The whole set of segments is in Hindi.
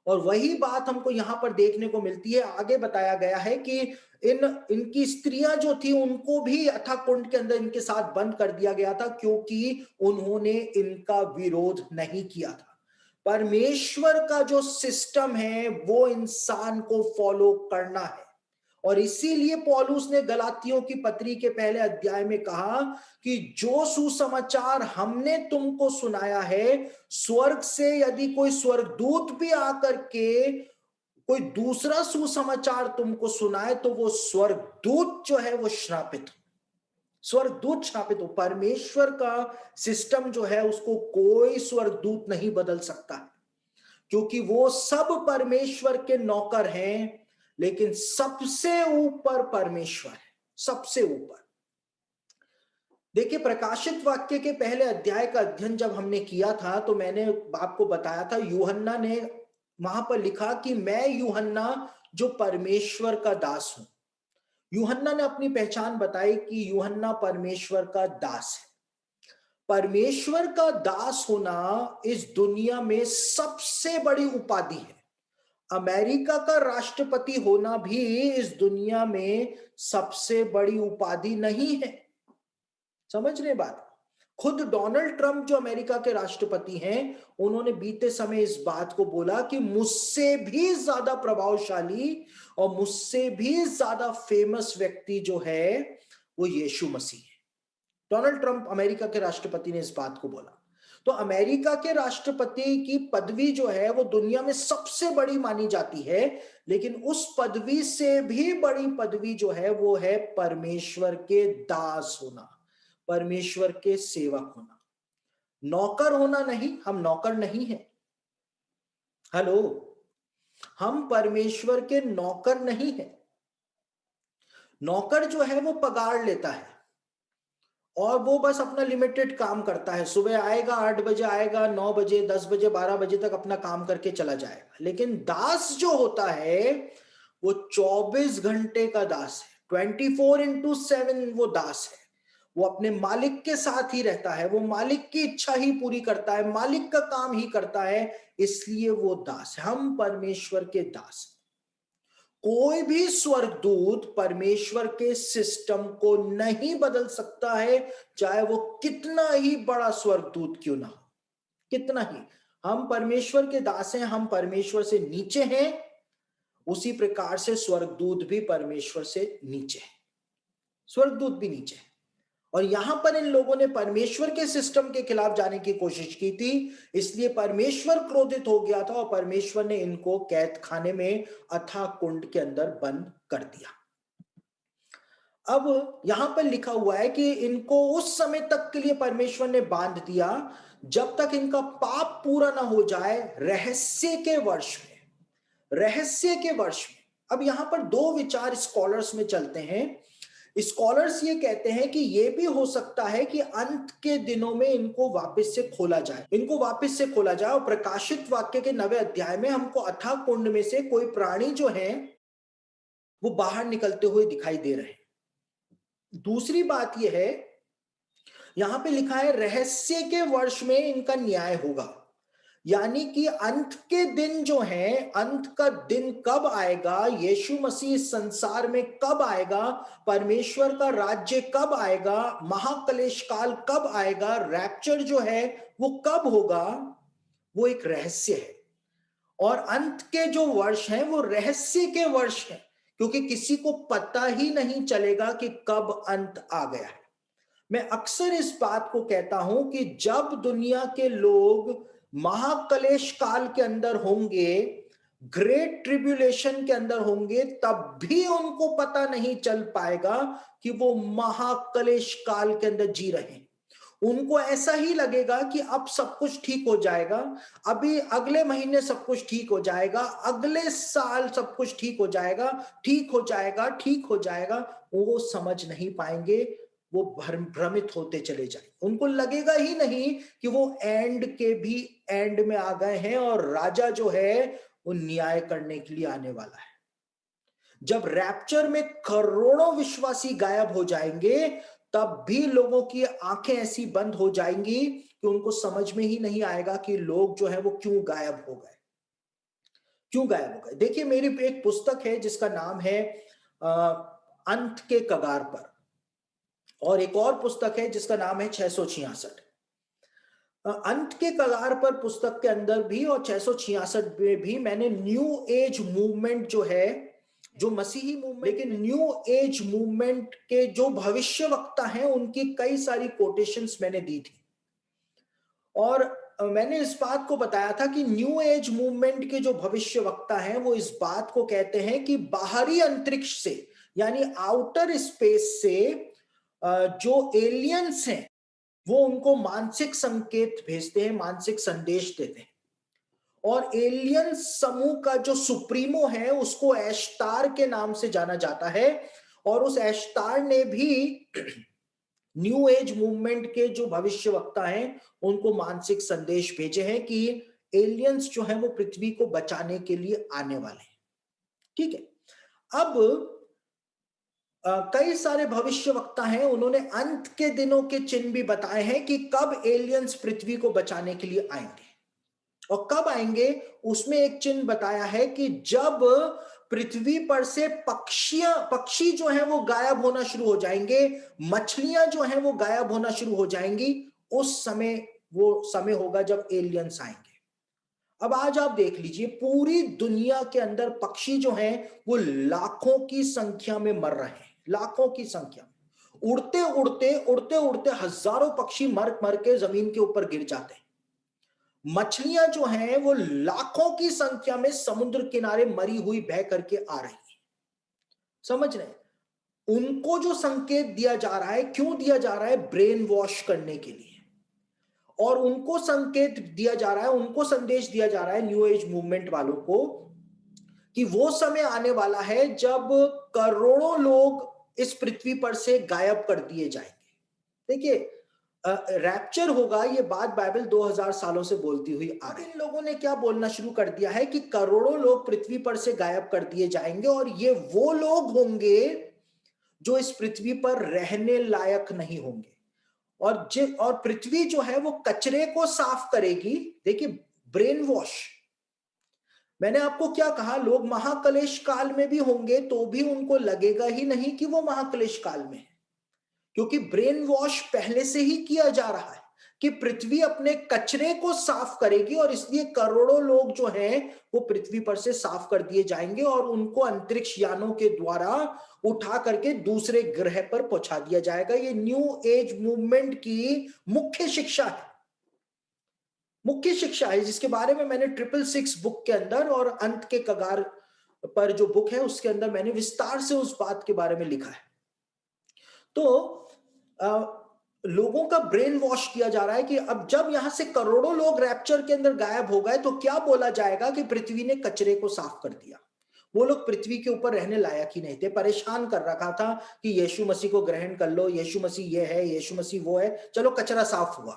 और वही बात हमको यहां पर देखने को मिलती है। आगे बताया गया है कि इनकी स्त्रियां जो थी उनको भी अथाह कुंड के अंदर इनके साथ बंद कर दिया गया था, क्योंकि उन्होंने इनका विरोध नहीं किया था। परमेश्वर का जो सिस्टम है वो इंसान को फॉलो करना है। और इसीलिए पौलुस ने गलातियों की पत्री के पहले अध्याय में कहा कि जो सुसमाचार हमने तुमको सुनाया है, स्वर्ग से यदि कोई स्वर्गदूत भी आकर के कोई दूसरा सुसमाचार तुमको सुनाए तो वो स्वर्गदूत जो है वो श्रापित हो। स्वर्गदूत श्रापित हो। परमेश्वर का सिस्टम जो है उसको कोई स्वर्गदूत नहीं बदल सकता है, क्योंकि वो सब परमेश्वर के नौकर हैं, लेकिन सबसे ऊपर परमेश्वर है, सबसे ऊपर। देखिए, प्रकाशित वाक्य के पहले अध्याय का अध्ययन जब हमने किया था तो मैंने आपको बताया था, यूहन्ना ने वहां पर लिखा कि मैं यूहन्ना जो परमेश्वर का दास हूं। यूहन्ना ने अपनी पहचान बताई कि यूहन्ना परमेश्वर का दास है। परमेश्वर का दास होना इस दुनिया में सबसे बड़ी उपाधि है। अमेरिका का राष्ट्रपति होना भी इस दुनिया में सबसे बड़ी उपाधि नहीं है। समझ रहे बात? खुद डोनाल्ड ट्रंप जो अमेरिका के राष्ट्रपति हैं, उन्होंने बीते समय इस बात को बोला कि मुझसे भी ज्यादा प्रभावशाली और मुझसे भी ज्यादा फेमस व्यक्ति जो है वो यीशु मसीह है। डोनाल्ड ट्रंप अमेरिका के राष्ट्रपति ने इस बात को बोला। तो अमेरिका के राष्ट्रपति की पदवी जो है वो दुनिया में सबसे बड़ी मानी जाती है, लेकिन उस पदवी से भी बड़ी पदवी जो है वो है परमेश्वर के दास होना, परमेश्वर के सेवक होना। नौकर होना नहीं, हम नौकर नहीं हैं। हेलो, हम परमेश्वर के नौकर नहीं हैं। नौकर जो है वो पगार लेता है और वो बस अपना लिमिटेड काम करता है। सुबह आएगा, 8 बजे आएगा, 9 बजे, 10 बजे, 12 बजे तक अपना काम करके चला जाएगा। लेकिन दास जो होता है वो 24 घंटे का दास है, 24x7 वो दास है। वो अपने मालिक के साथ ही रहता है, वो मालिक की इच्छा ही पूरी करता है, मालिक का काम ही करता है, इसलिए वो दास है। हम परमेश्वर के दास हैं। कोई भी स्वर्गदूत परमेश्वर के सिस्टम को नहीं बदल सकता है, चाहे वो कितना ही बड़ा स्वर्गदूत क्यों ना हो, कितना ही। हम परमेश्वर के दास हैं, हम परमेश्वर से नीचे हैं। उसी प्रकार से स्वर्गदूत भी परमेश्वर से नीचे है, स्वर्गदूत भी नीचे है। और यहां पर इन लोगों ने परमेश्वर के सिस्टम के खिलाफ जाने की कोशिश की थी, इसलिए परमेश्वर क्रोधित हो गया था और परमेश्वर ने इनको कैद खाने में अथाह कुंड के अंदर बंद कर दिया। अब यहां पर लिखा हुआ है कि इनको उस समय तक के लिए परमेश्वर ने बांध दिया जब तक इनका पाप पूरा ना हो जाए, रहस्य के वर्ष में, रहस्य के वर्ष में। अब यहां पर दो विचार स्कॉलर्स में चलते हैं। स्कॉलर्स ये कहते हैं कि ये भी हो सकता है कि अंत के दिनों में इनको वापस से खोला जाए, इनको वापस से खोला जाए। और प्रकाशित वाक्य के 9वें अध्याय में हमको अथाह कुंड में से कोई प्राणी जो है वो बाहर निकलते हुए दिखाई दे रहे हैं। दूसरी बात यह है, यहां पे लिखा है रहस्य के वर्ष में इनका न्याय होगा, यानी कि अंत के दिन जो है, अंत का दिन कब आएगा, यीशु मसीह इस संसार में कब आएगा, परमेश्वर का राज्य कब आएगा, महाक्लेश काल कब आएगा, रैप्चर जो है वो कब होगा, वो एक रहस्य है। और अंत के जो वर्ष हैं वो रहस्य के वर्ष हैं, क्योंकि किसी को पता ही नहीं चलेगा कि कब अंत आ गया है। मैं अक्सर इस बात को कहता हूं कि जब दुनिया के लोग महाक्लेश काल के अंदर होंगे, ग्रेट ट्रिब्यूलेशन के अंदर होंगे, तब भी उनको पता नहीं चल पाएगा कि वो महाक्लेश काल के अंदर जी रहे हैं। उनको ऐसा ही लगेगा कि अब सब कुछ ठीक हो जाएगा, अभी अगले महीने सब कुछ ठीक हो जाएगा, अगले साल सब कुछ ठीक हो जाएगा, ठीक हो जाएगा, ठीक हो जाएगा। वो समझ नहीं पाएंगे, वो भ्रमित होते चले जाएंगे। उनको लगेगा ही नहीं कि वो एंड के भी एंड में आ गए हैं और राजा जो है वो न्याय करने के लिए आने वाला है। जब रैप्चर में करोड़ों विश्वासी गायब हो जाएंगे, तब भी लोगों की आंखें ऐसी बंद हो जाएंगी कि उनको समझ में ही नहीं आएगा कि लोग जो है वो क्यों गायब हो गए। क्यों गायब हो गए? देखिए, मेरी एक पुस्तक है जिसका नाम है अ, अंत के कगार पर, और एक और पुस्तक है जिसका नाम है 666। अंत के कगार पर पुस्तक के अंदर भी और 666 में भी मैंने न्यू एज मूवमेंट जो है, जो मसीही मूवमेंट, लेकिन न्यू एज मूवमेंट के जो भविष्यवक्ता हैं उनकी कई सारी कोटेशंस मैंने दी थी। और मैंने इस बात को बताया था कि न्यू एज मूवमेंट के जो भविष्यवक्ता हैं वो इस बात को कहते हैं कि बाहरी अंतरिक्ष से, यानी आउटर स्पेस से जो एलियंस हैं वो उनको मानसिक संकेत भेजते हैं, मानसिक संदेश देते हैं। और एलियन समूह का जो सुप्रीमो है उसको एश्तार के नाम से जाना जाता है, और उस एश्तार ने भी न्यू एज मूवमेंट के जो भविष्यवक्ता हैं उनको मानसिक संदेश भेजे हैं कि एलियंस जो हैं वो पृथ्वी को बचाने के लिए आने वाले हैं। ठीक है। अब कई सारे भविष्यवक्ता हैं, उन्होंने अंत के दिनों के चिन्ह भी बताए हैं कि कब एलियंस पृथ्वी को बचाने के लिए आएंगे और कब आएंगे। उसमें एक चिन्ह बताया है कि जब पृथ्वी पर से पक्षी जो हैं वो गायब होना शुरू हो जाएंगे, मछलियां जो हैं वो गायब होना शुरू हो जाएंगी, उस समय वो समय होगा जब एलियंस आएंगे। अब आज आप देख लीजिए, पूरी दुनिया के अंदर पक्षी जो हैं वो लाखों की संख्या में मर रहे हैं, लाखों की संख्या में। उड़ते उड़ते हजारों पक्षी मर मर के जमीन के ऊपर गिर जाते हैं। मछलियां जो हैं वो लाखों की संख्या में समुद्र किनारे मरी हुई बह करके आ रही है। समझ रहे हैं? उनको जो संकेत दिया जा रहा है, क्यों दिया जा रहा है? ब्रेन वॉश करने के लिए। और उनको संकेत दिया जा रहा है, उनको संदेश दिया जा रहा है न्यू एज मूवमेंट वालों को कि वो समय आने वाला है जब करोड़ों लोग इस पृथ्वी पर से गायब कर दिए जाएंगे। देखिए, रैप्चर होगा, ये बात बाइबल 2000 सालों से बोलती हुई आ रही है। इन लोगों ने क्या बोलना शुरू कर दिया है कि करोड़ों लोग पृथ्वी पर से गायब कर दिए जाएंगे, और ये वो लोग होंगे जो इस पृथ्वी पर रहने लायक नहीं होंगे। और पृथ्वी जो है वो कचरे को साफ करेगी। देखिए, ब्रेन वॉश, मैंने आपको क्या कहा, लोग महाक्लेश काल में भी होंगे तो भी उनको लगेगा ही नहीं कि वो महाक्लेश काल में है, क्योंकि ब्रेन वॉश पहले से ही किया जा रहा है कि पृथ्वी अपने कचरे को साफ करेगी, और इसलिए करोड़ों लोग जो हैं वो पृथ्वी पर से साफ कर दिए जाएंगे और उनको अंतरिक्ष यानों के द्वारा उठा करके दूसरे ग्रह पर पहुंचा दिया जाएगा। ये न्यू एज मूवमेंट की मुख्य शिक्षा है, मुख्य शिक्षा है, जिसके बारे में मैंने 666 बुक के अंदर और अंत के कगार पर जो बुक है उसके अंदर मैंने विस्तार से उस बात के बारे में लिखा है। तो लोगों का ब्रेन वॉश किया जा रहा है कि अब जब यहां से करोड़ों लोग रैप्चर के अंदर गायब हो गए तो क्या बोला जाएगा कि पृथ्वी ने कचरे को साफ कर दिया। वो लोग पृथ्वी के ऊपर रहने लायक ही नहीं थे, परेशान कर रखा था कि यीशु मसीह को ग्रहण कर लो, यीशु मसीह ये है, यीशु मसीह वो है, चलो कचरा साफ हुआ।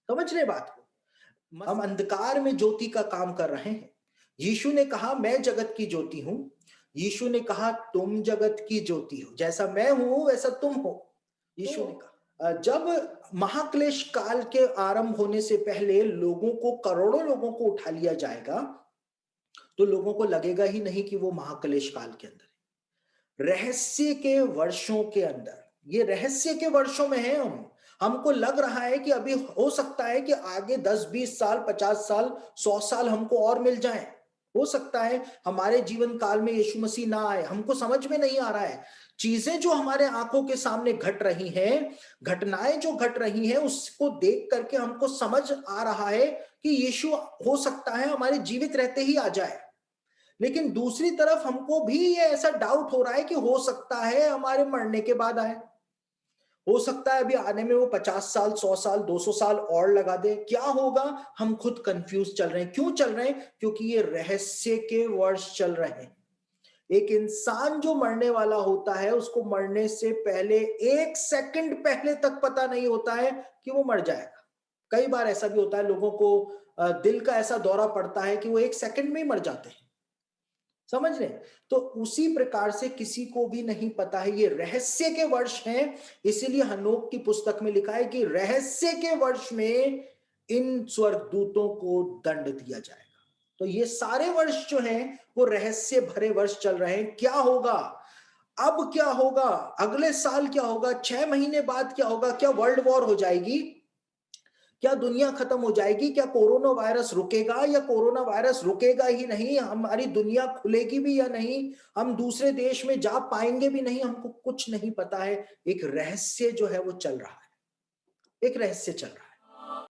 समझ रहे बात को? हम अंधकार में ज्योति का काम कर रहे हैं। यीशु ने कहा मैं जगत की ज्योति हूं, यीशु ने कहा तुम जगत की ज्योति हो, जैसा मैं हूं वैसा तुम हो, यीशु ने कहा। जब महाक्लेश काल के आरंभ होने से पहले लोगों को, करोड़ों लोगों को उठा लिया जाएगा, तो लोगों को लगेगा ही नहीं कि वो महाक्लेश काल के अंदर है। रहस्य के वर्षों के अंदर, ये रहस्य के वर्षों में है हमको लग रहा है कि अभी हो सकता है कि आगे 10-20 साल, 50 साल, 100 साल हमको और मिल जाए। हो सकता है हमारे जीवन काल में यीशु मसीह ना आए, हमको समझ में नहीं आ रहा है। चीजें जो हमारे आंखों के सामने घट रही हैं, घटनाएं जो घट रही हैं, उसको देख करके हमको समझ आ रहा है कि यीशु हो सकता है हमारे जीवित रहते ही आ जाए। लेकिन दूसरी तरफ हमको भी ये ऐसा डाउट हो रहा है कि हो सकता है हमारे मरने के बाद आए, हो सकता है अभी आने में वो 50 साल, 100 साल, 200 साल और लगा दे। क्या होगा, हम खुद कंफ्यूज चल रहे हैं। क्यों चल रहे हैं? क्योंकि ये रहस्य के वर्ष चल रहे हैं। एक इंसान जो मरने वाला होता है उसको मरने से पहले 1 सेकंड पहले तक पता नहीं होता है कि वो मर जाएगा। कई बार ऐसा भी होता है, लोगों को दिल का ऐसा दौरा पड़ता है कि वो 1 सेकंड में ही मर जाते हैं। समझ रहे हैं? तो उसी प्रकार से किसी को भी नहीं पता है, ये रहस्य के वर्ष हैं। इसीलिए हनोक की पुस्तक में लिखा है कि रहस्य के वर्ष में इन स्वर्गदूतों को दंड दिया जाएगा। तो ये सारे वर्ष जो हैं, वो रहस्य भरे वर्ष चल रहे हैं। क्या होगा? अब क्या होगा? अगले साल क्या होगा? 6 महीने बाद क्या होगा? क्या वर्ल्ड वॉर हो जाएगी? क्या दुनिया खत्म हो जाएगी? क्या कोरोना वायरस रुकेगा या कोरोना वायरस रुकेगा ही नहीं? हमारी दुनिया खुलेगी भी या नहीं? हम दूसरे देश में जा पाएँगे भी नहीं, हमको कुछ नहीं पता है। एक रहस्य जो है वो चल रहा है। एक रहस्य चल रहा है।